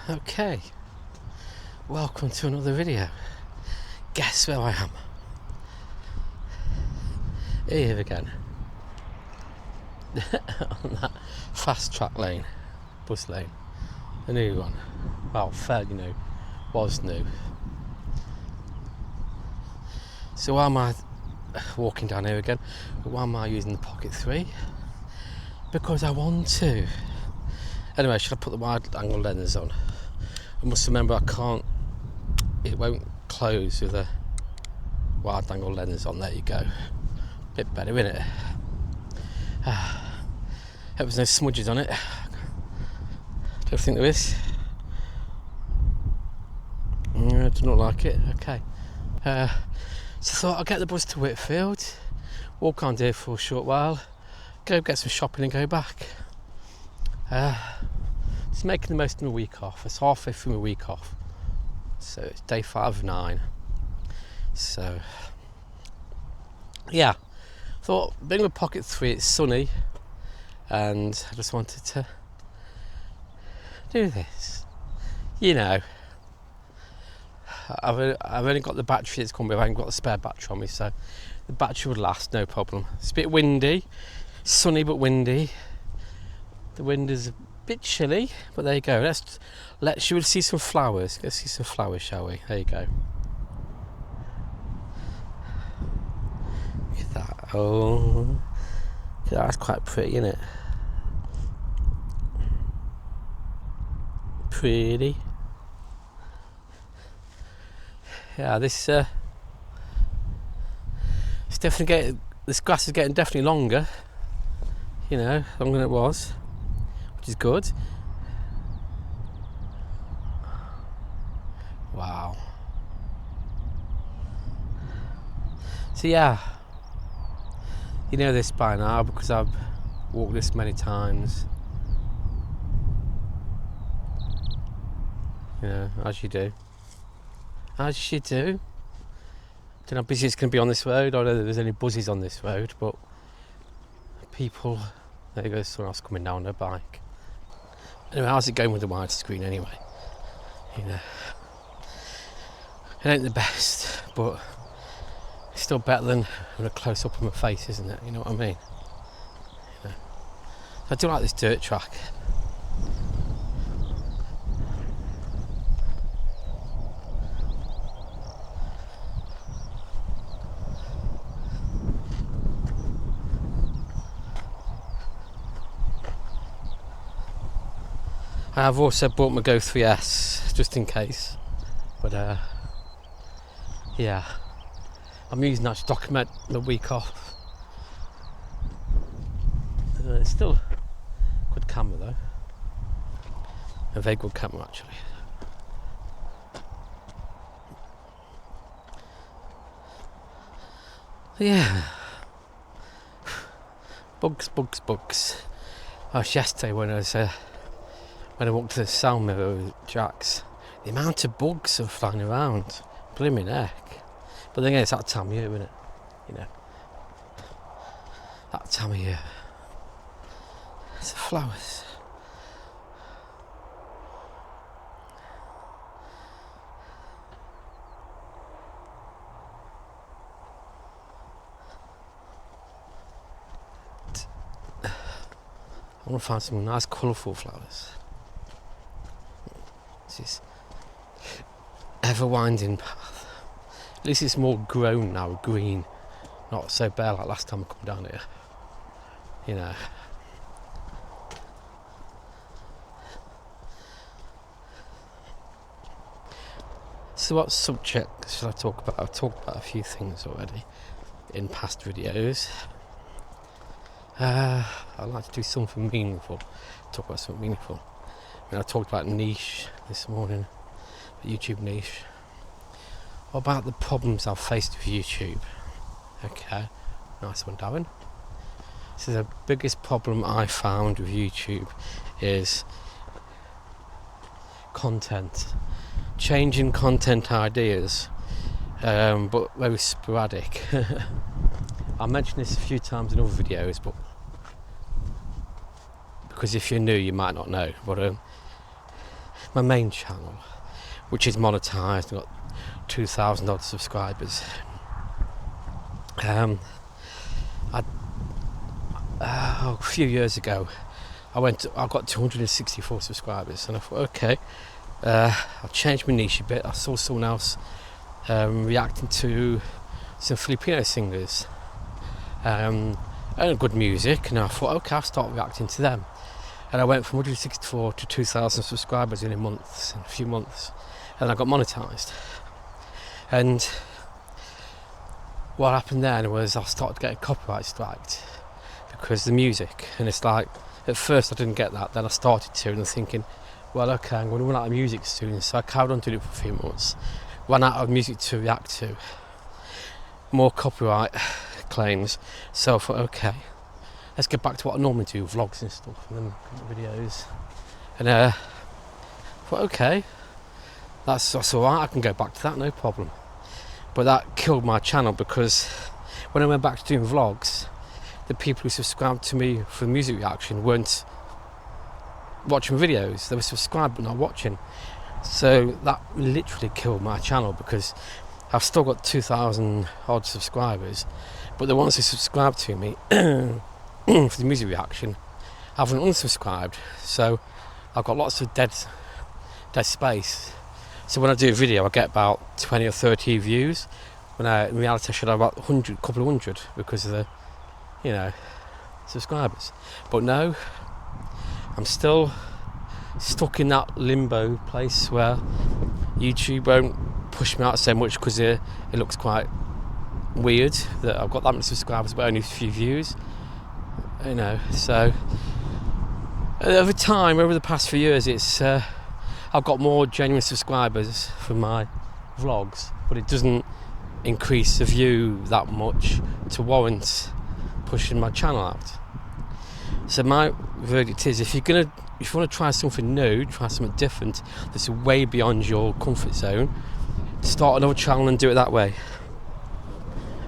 Okay, welcome to another video. Guess where I am? Here again. On that fast track lane, bus lane. The new one. Well, fairly new. Was new. So why am I walking down here again? Why am I using the Pocket 3? Because I want to. Anyway, should I put the wide angle lens on? I must remember it won't close with a wide angle lens on. There you go. Bit better, isn't it? Hope there's no smudges on it. Don't think there is. It doesn't look like it. Okay. So I thought I'll get the bus to Whitfield, walk on here for a short while, go get some shopping and go back. Just making the most of my week off. It's halfway through my week off. So it's day 5 of 9. So yeah, thought being with Pocket 3, it's sunny, and I just wanted to do this. You know, I've only got the battery that's coming with. I haven't got the spare battery on me, so the battery would last, no problem. It's a bit windy, sunny but windy. The wind is a bit chilly, but there you go. Should we see some flowers? Let's see some flowers, shall we? There you go. Look at that. Oh, that's quite pretty, isn't it? Pretty. Yeah, this grass is getting definitely longer. You know, longer than it was, which is good. Wow. So yeah, you know this by now because I've walked this many times. You know, as you do. As you do. Don't know how busy it's going to be on this road. I don't know that there's any buses on this road, but people. There goes someone else coming down their bike. Anyway, how's it going with the widescreen anyway? You know, it ain't the best, but it's still better than having a close up of my face, isn't it? You know what I mean? You know. I do like this dirt track. I've also bought my Go 3S just in case, but yeah, I'm using that to document the week off. It's still a good camera though, a very good camera actually. Yeah, bugs. Oh, it's yesterday when I walked to the sound mirror with Jax, the amount of bugs are flying around, blimmin' heck. But then again, it's that time of year, isn't it? You know, that time of year. It's the flowers. I want to find some nice colourful flowers. This ever winding path. At least it's more grown now, green, not so bare like last time I come down here. You know. So what subject should I talk about? I've talked about a few things already in past videos. I'd like to do something meaningful. Talk about something meaningful. I talked about niche this morning, YouTube niche. What about the problems I've faced with YouTube? Okay, nice one, Darren. So the biggest problem I found with YouTube is content, changing content ideas, but very sporadic. I mentioned this a few times in other videos, but because if you're new, you might not know. But my main channel, which is monetized, I've got 2,000 odd subscribers. A few years ago, I got 264 subscribers, and I thought, okay, I'll change my niche a bit. I saw someone else reacting to some Filipino singers and good music, and I thought, okay, I'll start reacting to them. And I went from 164 to 2,000 subscribers in a few months, and I got monetized. And what happened then was I started getting copyright striked because the music, and it's like, at first I didn't get that, then I started to, and I'm thinking, well, okay, I'm going to run out of music soon. So I carried on doing it for a few months, ran out of music to react to, more copyright claims. So I thought, okay, let's get back to what I normally do, vlogs and stuff, and then videos. And I thought, okay, that's all right, I can go back to that, no problem. But that killed my channel, because when I went back to doing vlogs, the people who subscribed to me for music reaction weren't watching videos. They were subscribed but not watching. So that literally killed my channel, because I've still got 2,000 odd subscribers, but the ones who subscribe to me for the music reaction haven't unsubscribed. So I've got lots of dead space. So when I do a video, I get about 20 or 30 views, when in reality I should have about couple of hundred, because of the subscribers. But no, I'm still stuck in that limbo place where YouTube won't push me out so much, because it looks quite weird that I've got that many subscribers but only a few views. So over time, over the past few years, it's I've got more genuine subscribers for my vlogs, but it doesn't increase the view that much to warrant pushing my channel out. So my verdict is, if you want to try something new, try something different that's way beyond your comfort zone, start another channel and do it that way,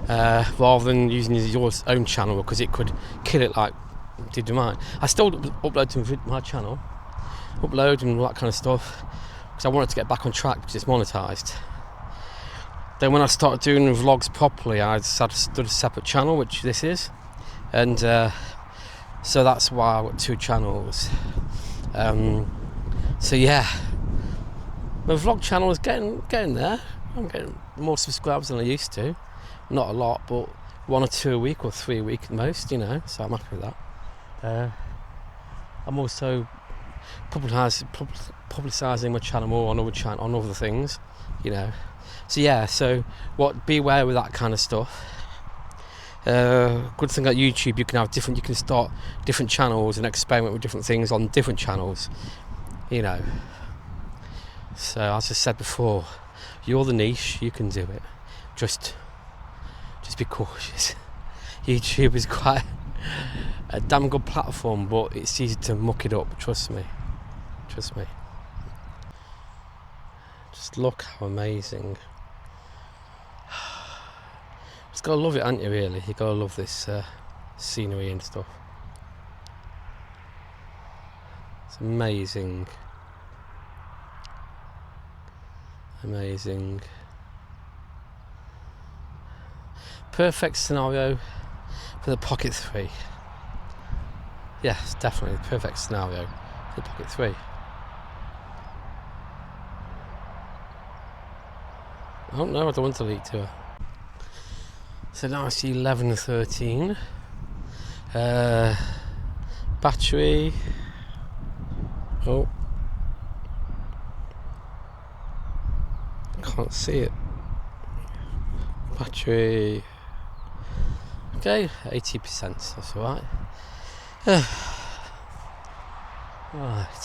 rather than using your own channel, because it could kill it like it did mine. I still upload to my channel, and all that kind of stuff, because I wanted to get back on track, because it's monetized. Then when I started doing vlogs properly, I decided to do a separate channel, which this is, and so that's why I've got two channels. So yeah, my vlog channel is getting there. I'm getting more subscribers than I used to. Not a lot, but 1 or 2 a week, or 3 a week at most, so I'm happy with that. I'm also publicising my channel more on other things, So yeah, beware with that kind of stuff. Good thing at YouTube, you can start different channels and experiment with different things on different channels, So as I said before, you're the niche, you can do it. Just be cautious. YouTube is quite a damn good platform, but it's easy to muck it up. Trust me. Just look how amazing. Just gotta love it, ain't you, really? You gotta love this scenery and stuff. It's amazing. Perfect scenario for the Pocket 3. Yes, definitely the perfect scenario for the Pocket 3. Oh no, I don't want to delete to her. So now I see 11:13. Battery. Oh, can't see it. Battery. Okay, 80%. That's all right. Right.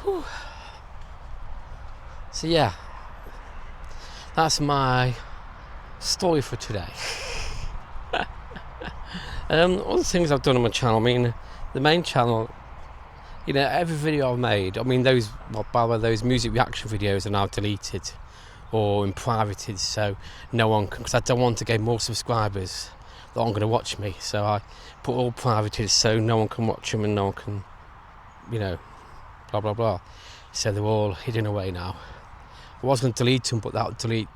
Whew. So yeah, that's my story for today. All the things I've done on my channel, the main channel, every video I've made, those music reaction videos are now deleted or in privated, so no one can, because I don't want to get more subscribers that aren't going to watch me, so I put all privated so no one can watch them and no one can, blah blah blah. So they're all hidden away now. I was going to delete them, but that would delete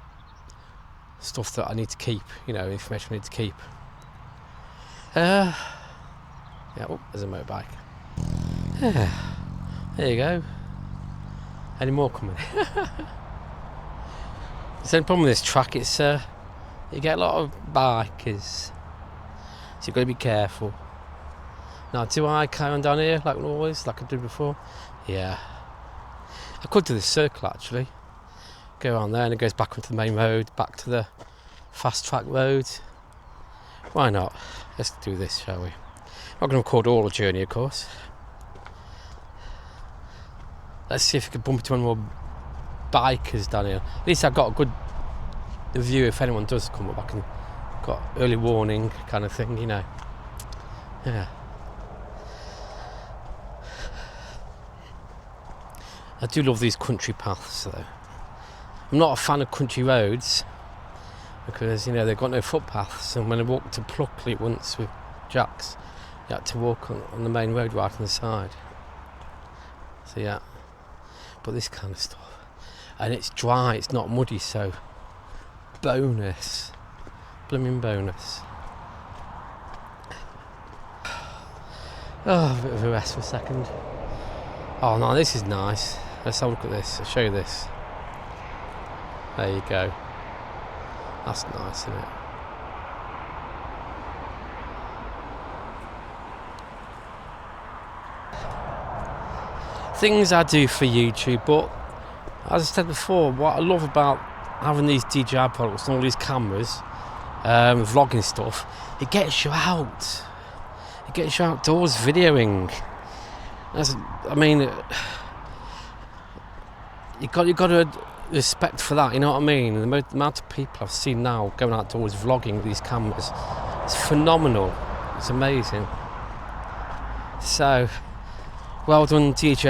stuff that I need to keep, information I need to keep. Yeah, oh, there's a motorbike. Yeah, there you go. Any more coming? The only problem with this track, it's you get a lot of bikers, so you've got to be careful. Now, do I carry on down here like always, like I did before? Yeah. I could do this circle actually. Go around there and it goes back onto the main road, back to the fast track road. Why not? Let's do this, shall we? I'm not going to record all the journey, of course. Let's see if we can bump into one more bikers down here. At least I've got a good view if anyone does come up. I can got early warning kind of thing, Yeah. I do love these country paths though. I'm not a fan of country roads because they've got no footpaths, and when I walked to Pluckley once with Jax, you had to walk on the main road right on the side. So yeah. But this kind of stuff. And it's dry, it's not muddy, so bonus. Blooming bonus. Oh, a bit of a rest for a second. Oh no, this is nice. Let's have a look at this. I'll show you this. There you go. That's nice, isn't it? Things I do for YouTube, but as I said before, what I love about having these DJI products and all these cameras, vlogging stuff, it gets you out. It gets you outdoors videoing. You got to respect for that. You know what I mean? The amount of people I've seen now going outdoors vlogging with these cameras, it's phenomenal. It's amazing. So, well done DJI,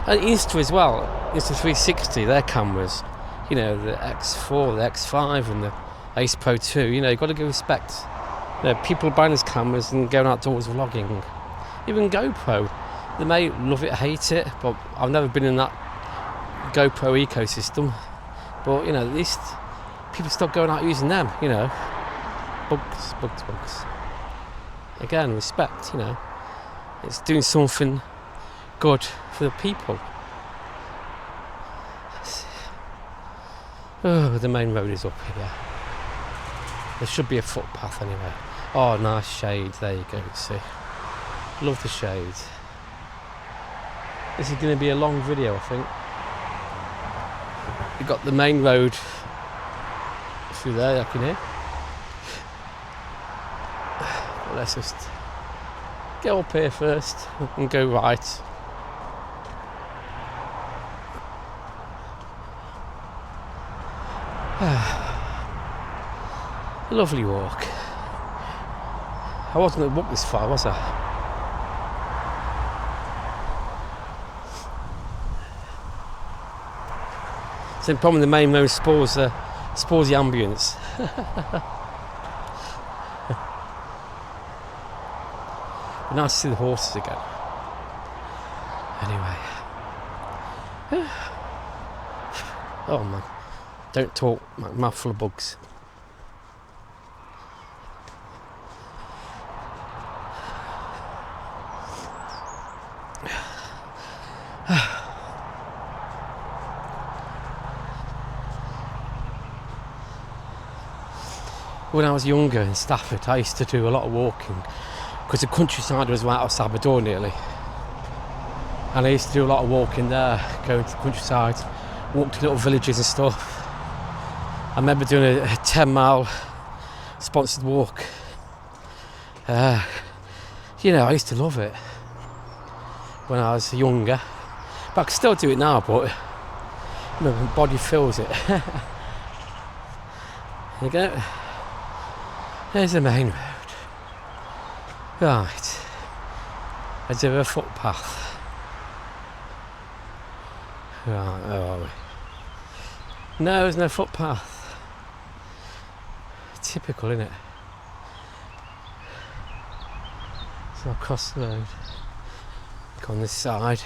And Insta as well, Insta360, their cameras, the X4, the X5 and the Ace Pro 2, you've got to give respect. People buying these cameras and going outdoors vlogging. Even GoPro, they may love it, hate it, but I've never been in that GoPro ecosystem. But, at least people stop going out using them, Bugs. Again, respect, It's doing something good for the people. Oh, the main road is up here. There should be a footpath anyway. Oh, nice shade. There you go. See, love the shade. This is going to be a long video, I think. We've got the main road through there, I can hear. But let's just get up here first and go right. A lovely walk. I wasn't going to walk this far, was I? Same problem with the main road, spoils the ambience. But nice to see the horses again. Anyway. Oh man. Don't talk, my mouth full of bugs. When I was younger in Stafford, I used to do a lot of walking because the countryside was right outside my door nearly. And I used to do a lot of walking there, going to the countryside, walk to little villages and stuff. I remember doing a 10-mile sponsored walk. I used to love it when I was younger. But I can still do it now, but my body feels it. There you go. There's the main road. Right. Is there a footpath? Right, where are we? No, there's no footpath. Typical, isn't it? So I'll cross the road. Go on this side.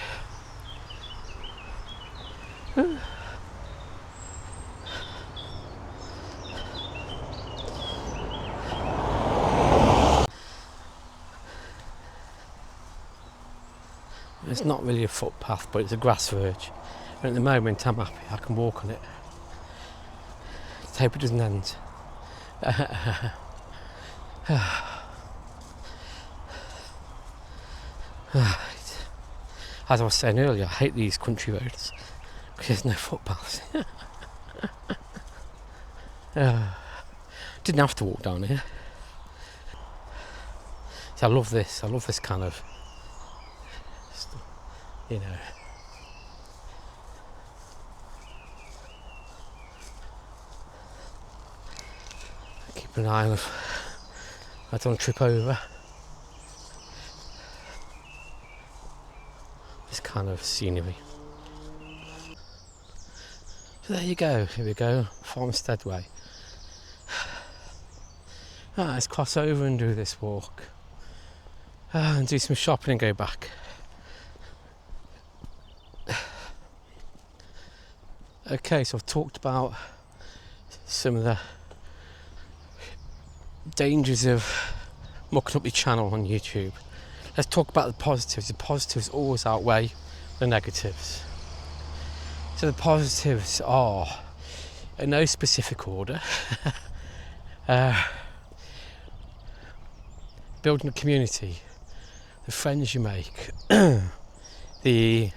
It's not really a footpath, but it's a grass verge. And at the moment I'm happy I can walk on it. Let's hope it doesn't end. As I was saying earlier, I hate these country roads because there's no footpaths. Didn't have to walk down here. So I love this kind of, you know. Keep an eye on if I don't trip over. This kind of scenery. So there you go, here we go, Farmstead Way. Let's cross over and do this walk. And do some shopping and go back. Okay, so I've talked about some of the dangers of mucking up your channel on YouTube. Let's talk about the positives. The positives always outweigh the negatives. So the positives are, in no specific order, building a community, the friends you make, the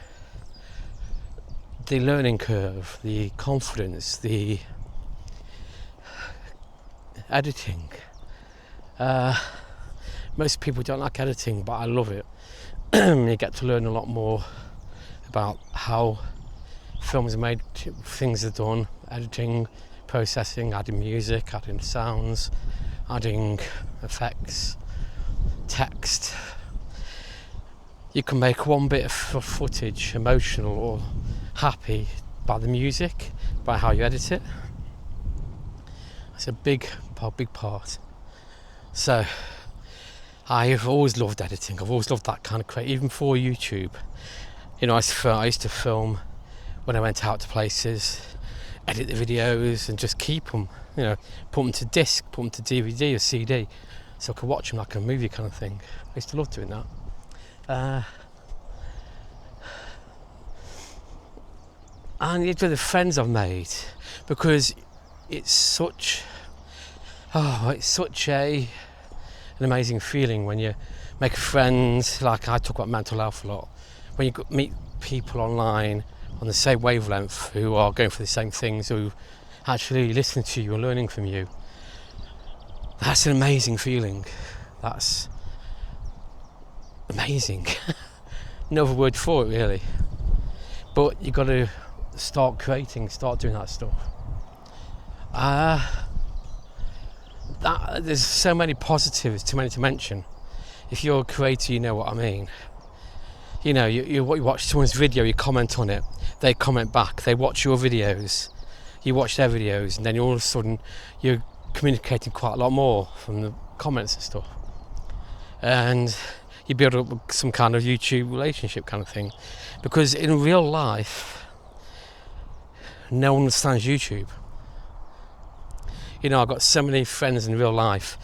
learning curve, the confidence, the editing. Most people don't like editing, but I love it. You get to learn a lot more about how films are made, things are done, editing, processing, adding music, adding sounds, adding effects, text. You can make one bit of footage emotional or happy by the music, by how you edit it. It's a big part. So I've always loved editing. I've always loved that kind of create, even for YouTube. You know, I used to film when I went out to places, edit the videos and just keep them, you know, put them to disc, put them to DVD or CD, so I could watch them like a movie kind of thing. I used to love doing that. And it's with the friends I've made, because it's such an amazing feeling when you make friends. Like I talk about mental health a lot. When you meet people online on the same wavelength who are going through the same things, who actually listen to you and learning from you, that's an amazing feeling. That's amazing. No other word for it really. But you got to start doing that stuff. There's so many positives, too many to mention. If you're a creator, you know what I mean. You know, you watch someone's video, you comment on it, they comment back, they watch your videos, you watch their videos, and then all of a sudden you're communicating quite a lot more from the comments and stuff. And you build up some kind of YouTube relationship kind of thing. Because in real life, no one understands YouTube. You know, I've got so many friends in real life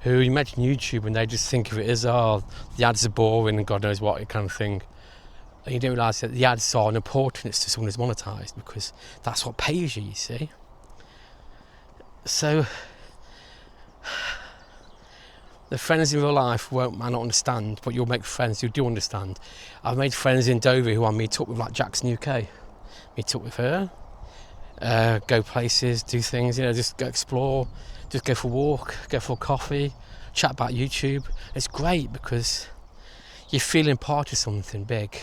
who you mention YouTube and they just think of it as, oh, the ads are boring and God knows what kind of thing. And you don't realise that the ads are an importance to someone who's monetised, because that's what pays you see. So the friends in real life might not understand, but you'll make friends who do understand. I've made friends in Dover who I meet up with, like Jackson UK. Meet up with her. Go places, do things, you know, just go explore, just go for a walk, go for a coffee, chat about YouTube. It's great because you're feeling part of something big.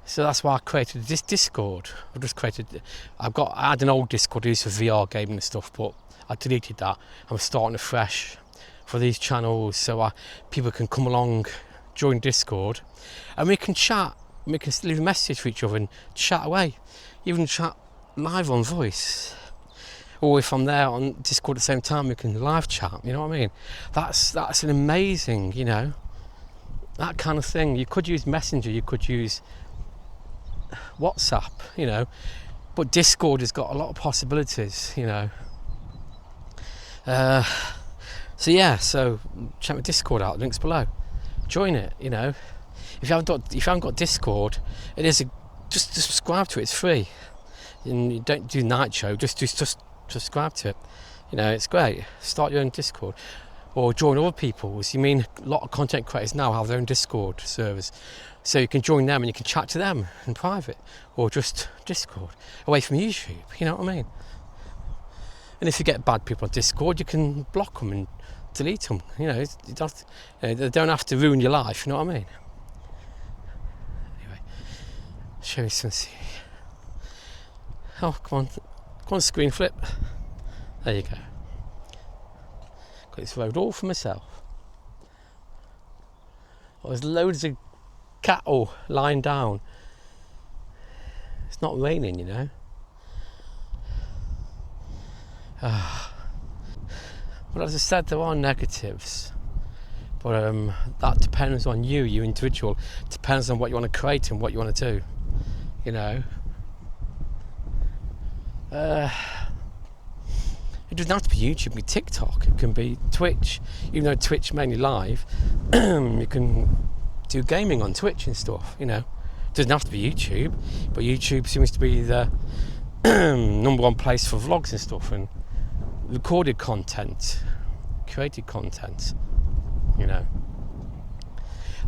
So that's why I created this Discord. I had an old Discord used for VR gaming and stuff, but I deleted that. I'm starting afresh for these channels, so people can come along, join Discord, and we can chat. We can leave a message for each other and chat away. Even chat live on voice, or if I'm there on Discord at the same time, we can live chat. You know what I mean? That's an amazing, you know, that kind of thing. You could use Messenger, you could use WhatsApp, you know, but Discord has got a lot of possibilities, you know. So check my Discord out, links below. Join it, you know. If you haven't got Discord, just subscribe to it. It's free, and you don't do night show. Just subscribe to it. You know, it's great. Start your own Discord, or join other people's. A lot of content creators now have their own Discord servers, so you can join them and you can chat to them in private, or just Discord away from YouTube. You know what I mean? And if you get bad people on Discord, you can block them and delete them. You know, they don't have to ruin your life. You know what I mean? Anyway, show you some. Oh, come on, screen flip. There you go. Got this road all for myself. Well, there's loads of cattle lying down. It's not raining, you know. Well, as I said, there are negatives, but that depends on you individual. Depends on what you want to create and what you want to do, you know. It doesn't have to be YouTube, it can be TikTok, it can be Twitch. Even though Twitch mainly live, you can do gaming on Twitch and stuff, you know. It doesn't have to be YouTube, but YouTube seems to be the number one place for vlogs and stuff, and recorded content, created content, you know.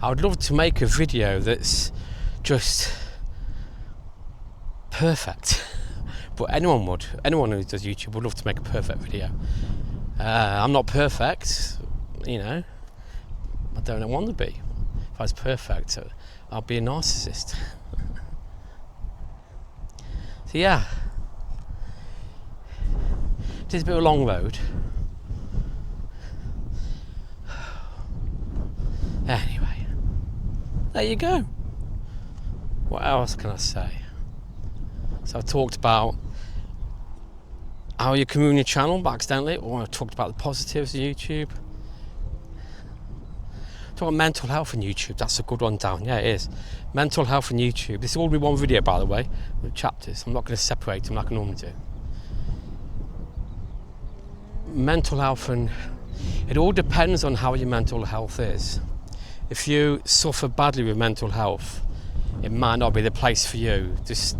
I would love to make a video that's just perfect. But anyone who does YouTube would love to make a perfect video. I'm not perfect, you know. I don't want to be. If I was perfect, I'll be a narcissist. So yeah, it is a bit of a long road. Anyway, there you go. What else can I say? So I talked about how you can ruin your channel by accidentally, or I talked about the positives of YouTube. Talk about mental health on YouTube, that's a good one down. Yeah, it is. Mental health on YouTube. This will be one video, by the way, with chapters. I'm not going to separate them like I normally do. Mental health, and it all depends on how your mental health is. If you suffer badly with mental health, it might not be the place for you. Just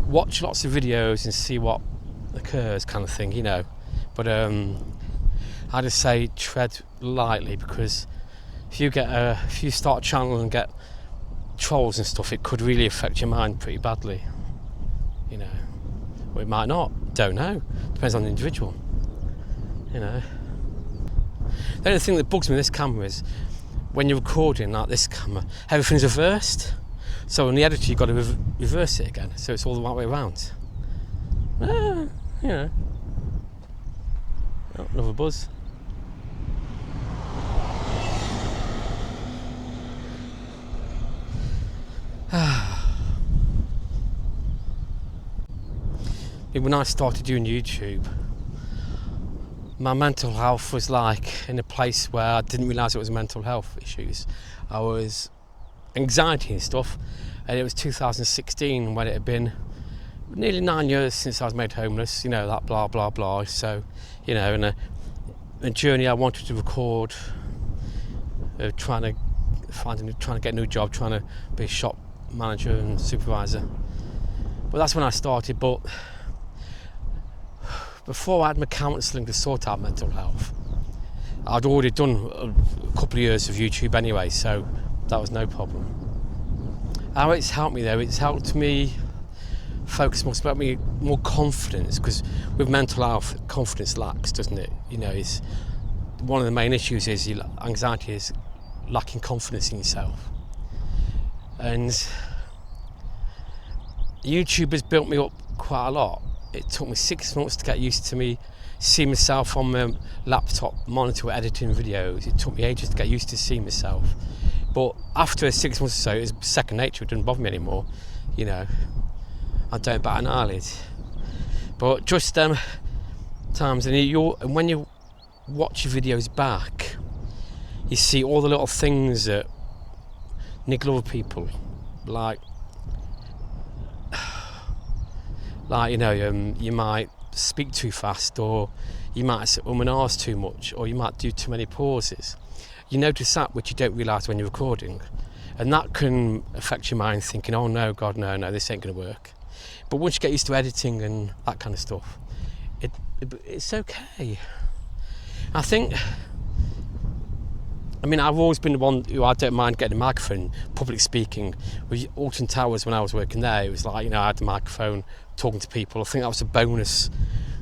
watch lots of videos and see what occurs, kind of thing, you know. But I just say tread lightly, because if you start a channel and get trolls and stuff, it could really affect your mind pretty badly, you know. Or it might not, don't know, depends on the individual, you know. The only thing that bugs me with this camera is when you're recording like this camera, everything's reversed. So in the editor you've got to reverse it again, so it's all the right way around. You know. Oh, another buzz. When I started doing YouTube, my mental health was like in a place where I didn't realise it was mental health issues. I was anxiety and stuff, and it was 2016 when it had been nearly 9 years since I was made homeless, you know, that blah blah blah. So, you know, and a journey I wanted to record, trying to get a new job, trying to be a shop manager and supervisor. But that's when I started. But before I had my counselling to sort out mental health, I'd already done a couple of years of YouTube anyway, so that was no problem. How it's helped me though, it's helped me focus more, it's helped me more confidence, because with mental health, confidence lacks, doesn't it? You know, it's one of the main issues is anxiety is lacking confidence in yourself. And YouTube has built me up quite a lot. It took me 6 months to get used to me see myself on my laptop monitor editing videos. It took me ages to get used to seeing myself. But after 6 months or so, it was second nature. It didn't bother me anymore. You know, I don't bat an eyelid. But just times, and when you watch your videos back, you see all the little things that niggle other people, like you might speak too fast, or you might say and ahs too much, or you might do too many pauses. You notice that which you don't realise when you're recording, and that can affect your mind, thinking, oh no, God, no, this ain't going to work. But once you get used to editing and that kind of stuff, it's okay. I've always been the one who I don't mind getting a microphone, public speaking. With Alton Towers, when I was working there, it was like, I had the microphone, talking to people. I think that was a bonus.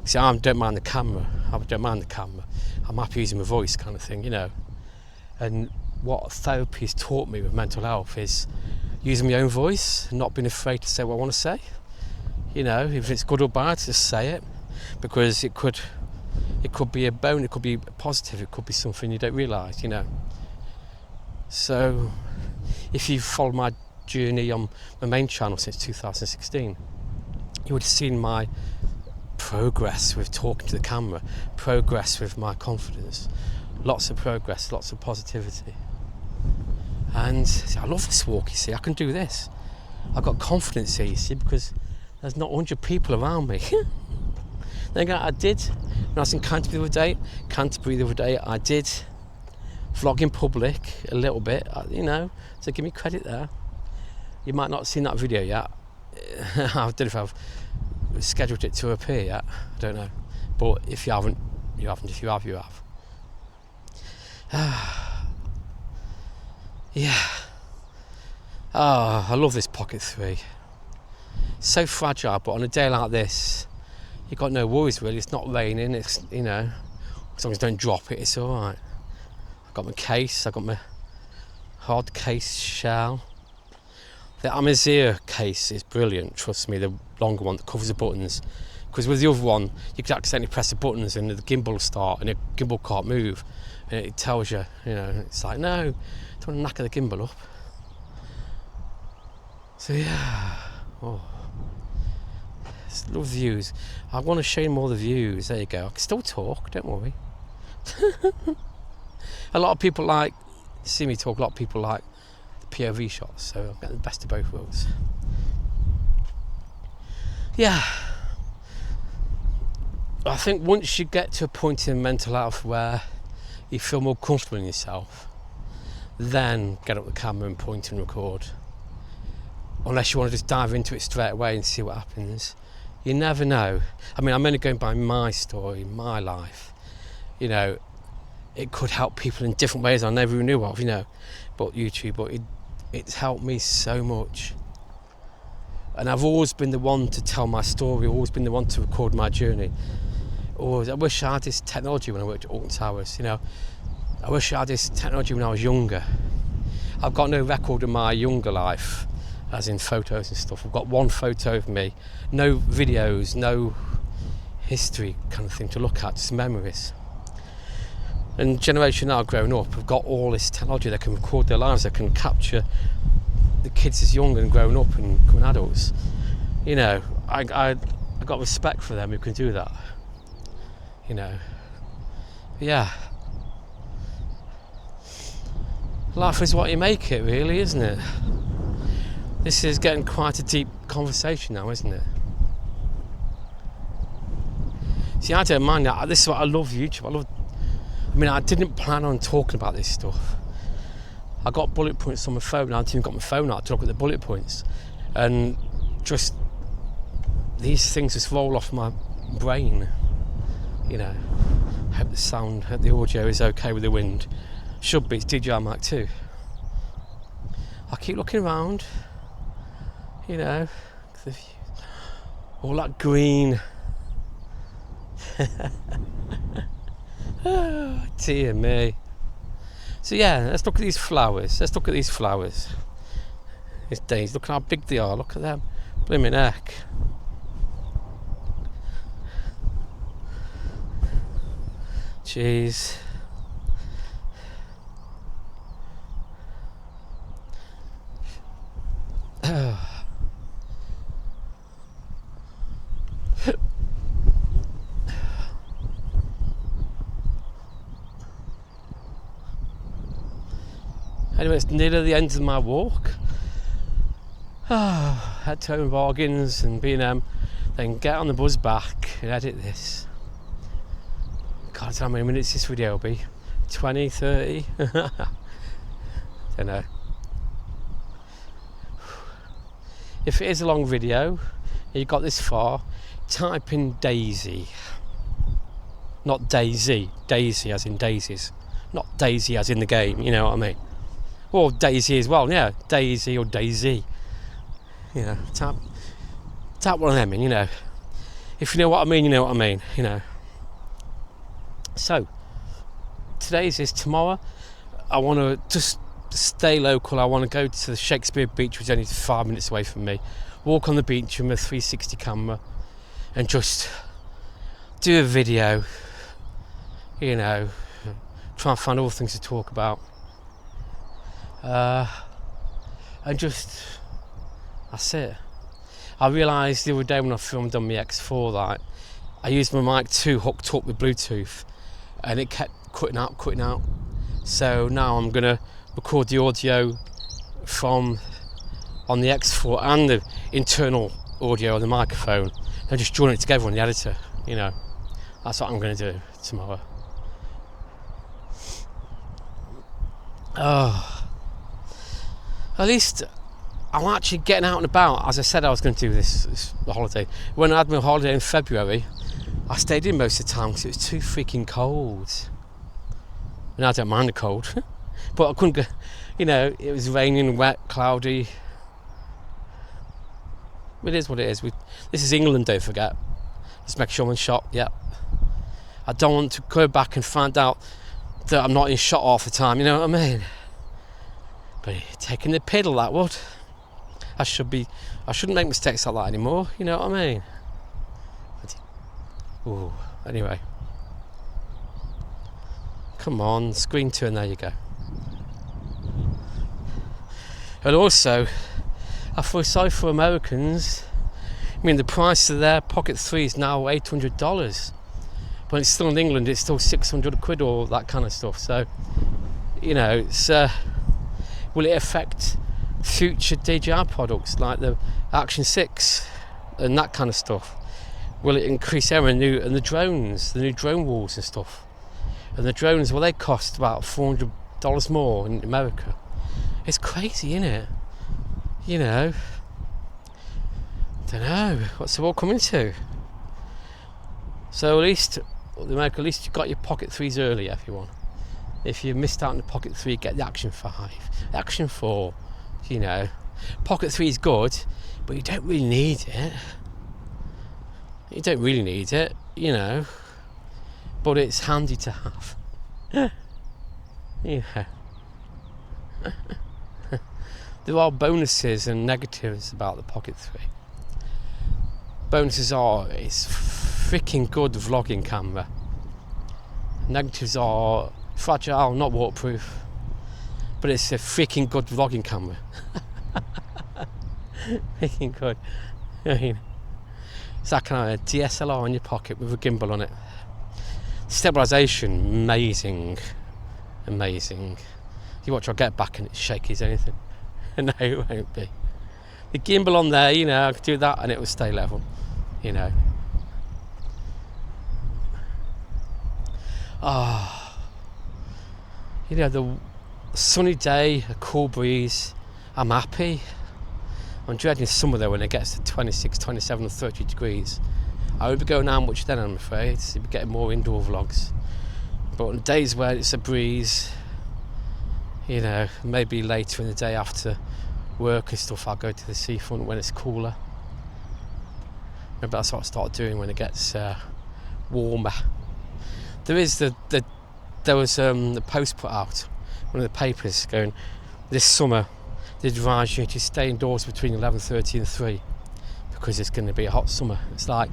See, I don't mind the camera. I'm happy using my voice, kind of thing, And what therapy has taught me with mental health is using my own voice, and not being afraid to say what I want to say. If it's good or bad, just say it, because it could be a bone, it could be positive, it could be something you don't realise, So, if you've followed my journey on my main channel since 2016, you would have seen my progress with talking to the camera, progress with my confidence, lots of progress, lots of positivity. And I love this walk, you see, I can do this. I've got confidence here, you see, because there's not 100 people around me. Then again, I did, when I was in Canterbury the other day, I did vlog in public a little bit, so give me credit there. You might not have seen that video yet. I don't know if I've scheduled it to appear yet, I don't know. But if you haven't, you haven't. If you have, you have. Yeah. Oh, I love this Pocket 3. So fragile, but on a day like this, you've got no worries really. It's not raining, it's, as long as you don't drop it, it's alright. I've got my case, I've got my hard case shell. The Amazir case is brilliant, trust me, the longer one that covers the buttons. Because with the other one, you could accidentally press the buttons and the gimbal will start and the gimbal can't move. And it tells you, it's like, no, don't want to knacker the gimbal up. So yeah, love views. I want to show you more of the views. There you go. I can still talk, don't worry. A lot of people see me talk, a lot of people like the POV shots, so I'm getting the best of both worlds. Yeah. I think once you get to a point in mental health where you feel more comfortable in yourself, then get up the camera and point and record. Unless you want to just dive into it straight away and see what happens. You never know. I'm only going by my story, my life. It could help people in different ways I never even knew of, but it's helped me so much. And I've always been the one to tell my story, always been the one to record my journey. I wish I had this technology when I worked at Alton Towers, I wish I had this technology when I was younger. I've got no record of my younger life, as in photos and stuff. I've got one photo of me, no videos, no history kind of thing to look at, just memories. And generation now growing up have got all this technology. They can record their lives, they can capture the kids as young and growing up and becoming adults. I got respect for them who can do that. Yeah. Life is what you make it, really, isn't it? This is getting quite a deep conversation now, isn't it? See, I don't mind that. This is what I love YouTube. I didn't plan on talking about this stuff. I got bullet points on my phone. I haven't even got my phone out to look at the bullet points. And just these things just roll off my brain. Hope the audio is okay with the wind. Should be, it's DJI Mark 2. I keep looking around, all that green. Oh, dear me. So yeah, let's look at these flowers. These days, look how big they are. Look at them. Blimmin' heck. Jeez. Anyway, it's nearly the end of my walk. Head to Home Bargains and B&M, then get on the bus back and edit this. Can't tell how many minutes this video will be. 20, 30? Don't know. If it is a long video and you got this far, type in Daisy. Not Daisy. Daisy as in daisies. Not Daisy as in the game, you know what I mean? Or Daisy as well, yeah. Daisy or Daisy. You know, type one of them in, you know. If you know what I mean, you know what I mean, you know. So, today's is tomorrow. I want to just stay local. I want to go to the Shakespeare Beach, which is only 5 minutes away from me. Walk on the beach with my 360 camera and just do a video, you know, try and find all things to talk about. And just, that's it. I realised the other day when I filmed on my X4 that I used my mic 2 hooked up with Bluetooth and it kept cutting out. So now I'm going to record the audio from on the X4 and the internal audio on the microphone and just join it together on the editor, you know. That's what I'm going to do tomorrow. At least I'm actually getting out and about. As I said I was going to do this holiday. When I had my holiday in February, I stayed in most of the time because it was too freaking cold. And I don't mind the cold. But I couldn't go, you know, it was raining, wet, cloudy. It is what it is. This is England, don't forget. Let's make sure I'm in shot, yeah. I don't want to go back and find out that I'm not in shot half the time, you know what I mean? But taking the piddle, that would. I shouldn't make mistakes like that anymore, you know what I mean? Ooh, anyway. Come on, screen turn, there you go. And also, I feel sorry for Americans. I mean, the price of their Pocket 3 is now $800. But it's still in England, it's still 600 quid or that kind of stuff. So, you know, it's, will it affect future DJI products like the Action 6 and that kind of stuff? Will it increase error and the drones, the new drone walls and stuff? And the drones, well, they cost about $400 more in America. It's crazy, isn't it? You know, don't know what's it all coming to. So at least you got your Pocket 3s earlier if you want. If you missed out on the Pocket 3, get the Action 5, the Action 4. You know, Pocket 3 is good, but you don't really need it. You don't really need it, you know. But it's handy to have. Yeah. There are bonuses and negatives about the Pocket 3. Bonuses are, it's freaking good vlogging camera. Negatives are fragile, not waterproof, but it's a freaking good vlogging camera. Freaking good. I mean, it's that kind of DSLR in your pocket with a gimbal on it. Stabilisation, amazing. You watch, I'll get back and it's shaky as anything. No, it won't be. The gimbal on there, you know, I could do that and it will stay level, you know. You know, the sunny day, a cool breeze, I'm happy. I'm dreading summer though when it gets to 26, 27 or 30 degrees. I won't be going out much then, I'm afraid. So you'll be getting more indoor vlogs. But on days where it's a breeze, you know, maybe later in the day after work and stuff, I'll go to the seafront when it's cooler. Maybe that's what I'll start doing when it gets warmer. There was the post put out, one of the papers going, this summer they advise you to stay indoors between 11:30 and 3 because it's going to be a hot summer. It's like,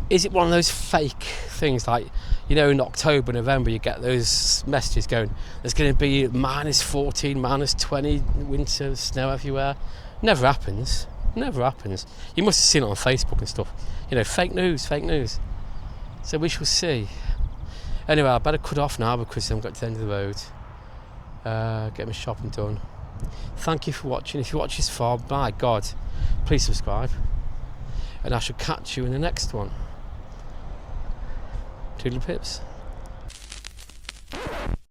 is it one of those fake things like, you know, in October, November you get those messages going, there's going to be -14, -20, winter, snow everywhere? Never happens. You must have seen it on Facebook and stuff. You know, fake news. So we shall see. Anyway, I better cut off now because I've got to the end of the road. get my shopping done. Thank you for watching. If you watch this far, my God, please subscribe. And I shall catch you in the next one. Toodle pips.